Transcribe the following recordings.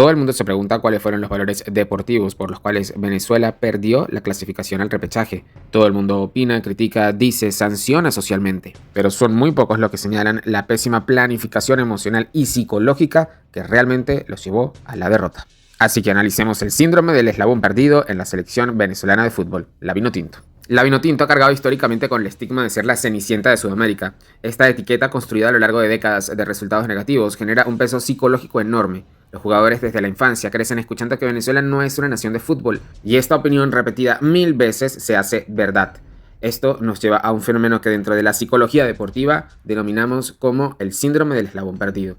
Todo el mundo se pregunta cuáles fueron los valores deportivos por los cuales Venezuela perdió la clasificación al repechaje. Todo el mundo opina, critica, dice, sanciona socialmente, pero son muy pocos los que señalan la pésima planificación emocional y psicológica que realmente los llevó a la derrota. Así que analicemos el síndrome del eslabón perdido en la selección venezolana de fútbol, la Vinotinto. La Vinotinto ha cargado históricamente con el estigma de ser la cenicienta de Sudamérica. Esta etiqueta, construida a lo largo de décadas de resultados negativos, genera un peso psicológico enorme. Los jugadores desde la infancia crecen escuchando que Venezuela no es una nación de fútbol, y esta opinión repetida 1000 veces se hace verdad. Esto nos lleva a un fenómeno que dentro de la psicología deportiva denominamos como el síndrome del eslabón perdido.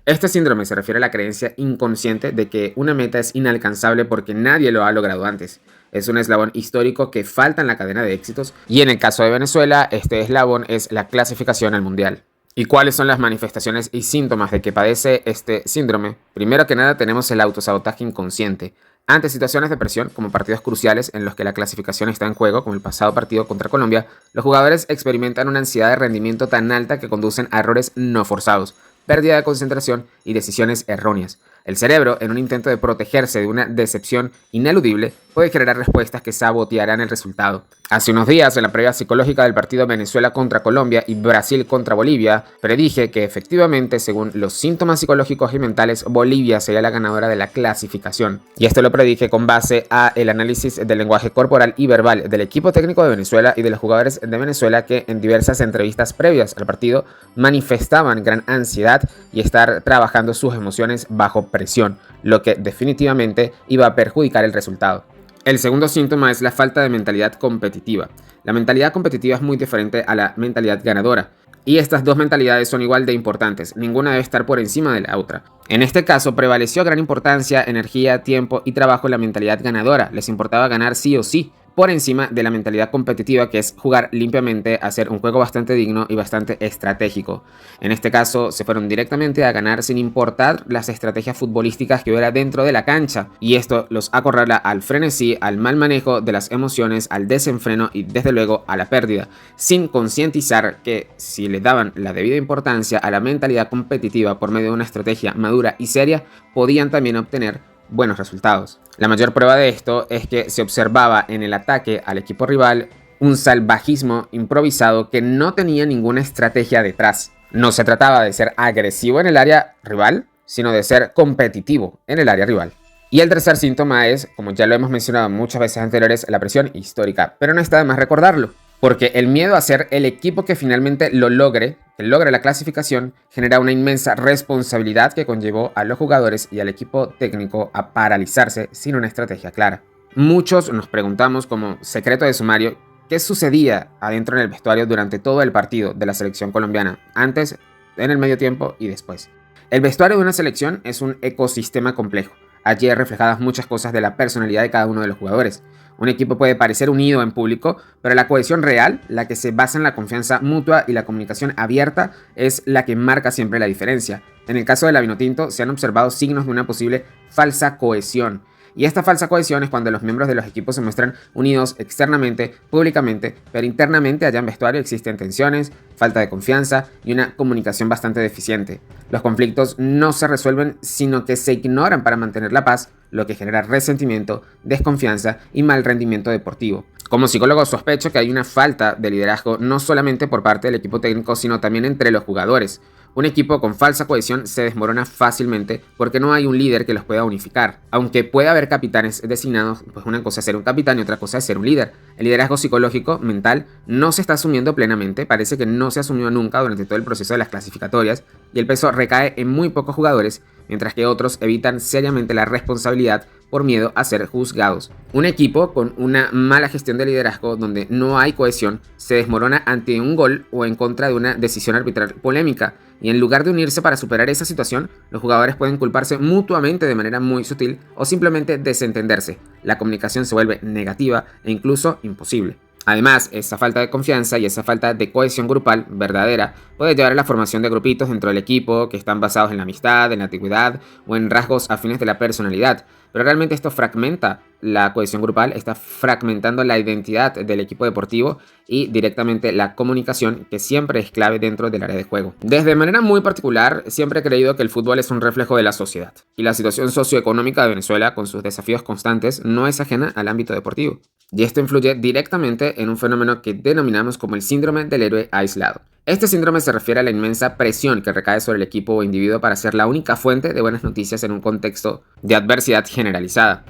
Este síndrome se refiere a la creencia inconsciente de que una meta es inalcanzable porque nadie lo ha logrado antes. Es un eslabón histórico que falta en la cadena de éxitos, y en el caso de Venezuela, este eslabón es la clasificación al mundial. ¿Y cuáles son las manifestaciones y síntomas de que padece este síndrome? Primero que nada tenemos el autosabotaje inconsciente. Ante situaciones de presión, como partidos cruciales en los que la clasificación está en juego, como el pasado partido contra Colombia, los jugadores experimentan una ansiedad de rendimiento tan alta que conducen a errores no forzados, pérdida de concentración y decisiones erróneas. El cerebro, en un intento de protegerse de una decepción ineludible, puede generar respuestas que sabotearán el resultado. Hace unos días, en la previa psicológica del partido Venezuela contra Colombia y Brasil contra Bolivia, predije que efectivamente, según los síntomas psicológicos y mentales, Bolivia sería la ganadora de la clasificación. Y esto lo predije con base a el análisis del lenguaje corporal y verbal del equipo técnico de Venezuela y de los jugadores de Venezuela que en diversas entrevistas previas al partido manifestaban gran ansiedad y estar trabajando sus emociones bajo presión, lo que definitivamente iba a perjudicar el resultado. El segundo síntoma es la falta de mentalidad competitiva. La mentalidad competitiva es muy diferente a la mentalidad ganadora, y estas dos mentalidades son igual de importantes, ninguna debe estar por encima de la otra. En este caso prevaleció gran importancia, energía, tiempo y trabajo en la mentalidad ganadora. Les importaba ganar sí o sí, por encima de la mentalidad competitiva, que es jugar limpiamente, hacer un juego bastante digno y bastante estratégico. En este caso se fueron directamente a ganar sin importar las estrategias futbolísticas que hubiera dentro de la cancha, y esto los acorrala al frenesí, al mal manejo de las emociones, al desenfreno y desde luego a la pérdida, sin concientizar que si le daban la debida importancia a la mentalidad competitiva por medio de una estrategia madura y seria, podían también obtener buenos resultados. La mayor prueba de esto es que se observaba en el ataque al equipo rival un salvajismo improvisado que no tenía ninguna estrategia detrás. No se trataba de ser agresivo en el área rival, sino de ser competitivo en el área rival. Y el tercer síntoma es, como ya lo hemos mencionado muchas veces anteriores, la presión histórica, pero no está de más recordarlo, porque el miedo a ser el equipo que finalmente lo logre, que logre la clasificación, genera una inmensa responsabilidad que conllevó a los jugadores y al equipo técnico a paralizarse sin una estrategia clara. Muchos nos preguntamos como secreto de sumario qué sucedía adentro en el vestuario durante todo el partido de la selección colombiana, antes, en el medio tiempo y después. El vestuario de una selección es un ecosistema complejo. Allí hay reflejadas muchas cosas de la personalidad de cada uno de los jugadores. Un equipo puede parecer unido en público, pero la cohesión real, la que se basa en la confianza mutua y la comunicación abierta, es la que marca siempre la diferencia. En el caso de la Vinotinto se han observado signos de una posible falsa cohesión. Y esta falsa cohesión es cuando los miembros de los equipos se muestran unidos externamente, públicamente, pero internamente allá en vestuario existen tensiones, falta de confianza y una comunicación bastante deficiente. Los conflictos no se resuelven, sino que se ignoran para mantener la paz, lo que genera resentimiento, desconfianza y mal rendimiento deportivo. Como psicólogo sospecho que hay una falta de liderazgo no solamente por parte del equipo técnico, sino también entre los jugadores. Un equipo con falsa cohesión se desmorona fácilmente porque no hay un líder que los pueda unificar. Aunque puede haber capitanes designados, pues una cosa es ser un capitán y otra cosa es ser un líder. El liderazgo psicológico, mental, no se está asumiendo plenamente, parece que no se asumió nunca durante todo el proceso de las clasificatorias, y el peso recae en muy pocos jugadores, mientras que otros evitan seriamente la responsabilidad por miedo a ser juzgados. Un equipo con una mala gestión de liderazgo donde no hay cohesión se desmorona ante un gol o en contra de una decisión arbitral polémica, y en lugar de unirse para superar esa situación, los jugadores pueden culparse mutuamente de manera muy sutil o simplemente desentenderse. La comunicación se vuelve negativa e incluso imposible. Además, esa falta de confianza y esa falta de cohesión grupal verdadera puede llevar a la formación de grupitos dentro del equipo que están basados en la amistad, en la antigüedad o en rasgos afines de la personalidad, pero realmente esto fragmenta la cohesión grupal, está fragmentando la identidad del equipo deportivo y directamente la comunicación, que siempre es clave dentro del área de juego. Desde manera muy particular, siempre he creído que el fútbol es un reflejo de la sociedad, y la situación socioeconómica de Venezuela, con sus desafíos constantes, no es ajena al ámbito deportivo. Y esto influye directamente en un fenómeno que denominamos como el síndrome del héroe aislado. Este síndrome se refiere a la inmensa presión que recae sobre el equipo o individuo para ser la única fuente de buenas noticias en un contexto de adversidad generalizada.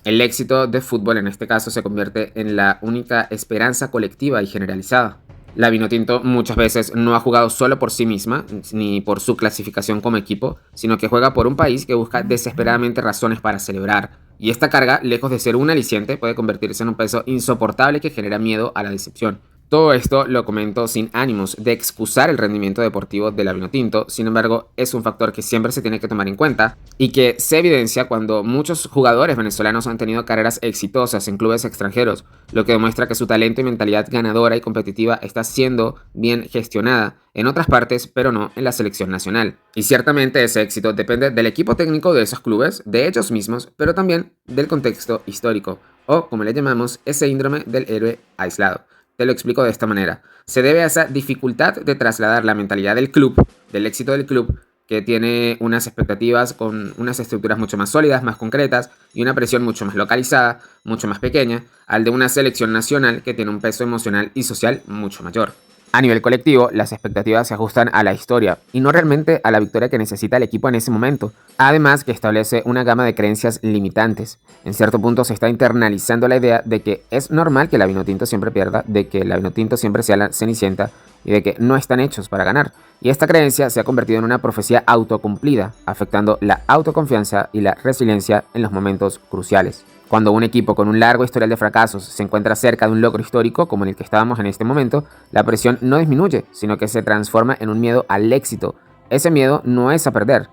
El éxito de fútbol en este caso se convierte en la única esperanza colectiva y generalizada. La Vinotinto muchas veces no ha jugado solo por sí misma, ni por su clasificación como equipo, sino que juega por un país que busca desesperadamente razones para celebrar. Y esta carga, lejos de ser un aliciente, puede convertirse en un peso insoportable que genera miedo a la decepción. Todo esto lo comento sin ánimos de excusar el rendimiento deportivo de la Vinotinto, sin embargo es un factor que siempre se tiene que tomar en cuenta y que se evidencia cuando muchos jugadores venezolanos han tenido carreras exitosas en clubes extranjeros, lo que demuestra que su talento y mentalidad ganadora y competitiva está siendo bien gestionada en otras partes, pero no en la selección nacional. Y ciertamente ese éxito depende del equipo técnico de esos clubes, de ellos mismos, pero también del contexto histórico, o como le llamamos, ese síndrome del héroe aislado. Te lo explico de esta manera. Se debe a esa dificultad de trasladar la mentalidad del club, del éxito del club, que tiene unas expectativas con unas estructuras mucho más sólidas, más concretas y una presión mucho más localizada, mucho más pequeña, al de una selección nacional que tiene un peso emocional y social mucho mayor. A nivel colectivo, las expectativas se ajustan a la historia y no realmente a la victoria que necesita el equipo en ese momento. Además, que establece una gama de creencias limitantes. En cierto punto se está internalizando la idea de que es normal que la Vinotinto siempre pierda, de que la Vinotinto siempre sea la cenicienta y de que no están hechos para ganar. Y esta creencia se ha convertido en una profecía autocumplida, afectando la autoconfianza y la resiliencia en los momentos cruciales. Cuando un equipo con un largo historial de fracasos se encuentra cerca de un logro histórico como en el que estábamos en este momento, la presión no disminuye, sino que se transforma en un miedo al éxito. Ese miedo no es a perder,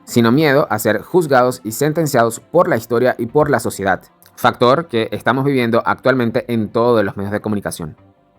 sino miedo a ser juzgados y sentenciados por la historia y por la sociedad. Factor que estamos viviendo actualmente en todos los medios de comunicación,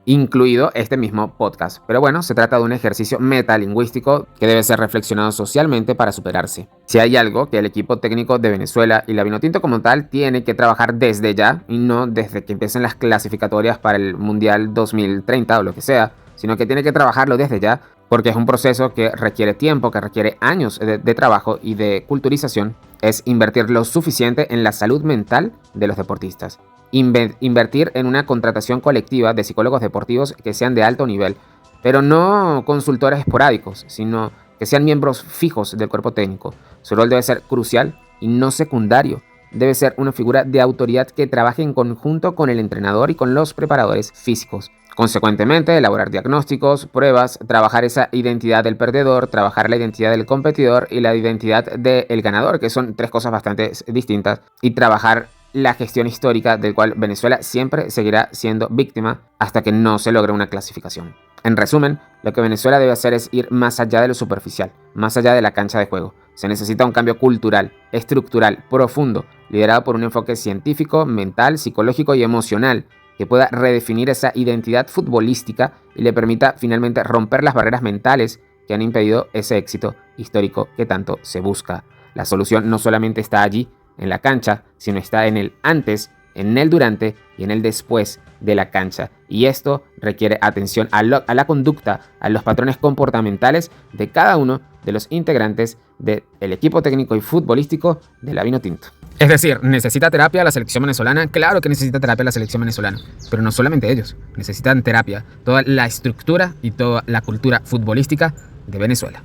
incluido este mismo podcast. Pero bueno, se trata de un ejercicio metalingüístico que debe ser reflexionado socialmente para superarse. Si hay algo que el equipo técnico de Venezuela y la Vinotinto como tal tiene que trabajar desde ya y no desde que empiecen las clasificatorias para el Mundial 2030 o lo que sea, sino que tiene que trabajarlo desde ya porque es un proceso que requiere tiempo, que requiere años de trabajo y de culturización, es invertir lo suficiente en la salud mental de los deportistas. Invertir en una contratación colectiva de psicólogos deportivos que sean de alto nivel, pero no consultores esporádicos, sino que sean miembros fijos del cuerpo técnico. Su rol debe ser crucial y no secundario. Debe ser una figura de autoridad que trabaje en conjunto con el entrenador y con los preparadores físicos. Consecuentemente, elaborar diagnósticos, pruebas, trabajar esa identidad del perdedor, trabajar la identidad del competidor y la identidad del ganador, que son tres cosas bastante distintas, y trabajar la gestión histórica del cual Venezuela siempre seguirá siendo víctima hasta que no se logre una clasificación. En resumen, lo que Venezuela debe hacer es ir más allá de lo superficial, más allá de la cancha de juego. Se necesita un cambio cultural, estructural, profundo, liderado por un enfoque científico, mental, psicológico y emocional, que pueda redefinir esa identidad futbolística y le permita finalmente romper las barreras mentales que han impedido ese éxito histórico que tanto se busca. La solución no solamente está allí, en la cancha, sino está en el antes, en el durante y en el después de la cancha. Y esto requiere atención a la conducta, a los patrones comportamentales de cada uno de los integrantes del equipo técnico y futbolístico de la Vinotinto. Es decir, ¿necesita terapia la selección venezolana? Claro que necesita terapia la selección venezolana, pero no solamente ellos, necesitan terapia toda la estructura y toda la cultura futbolística de Venezuela.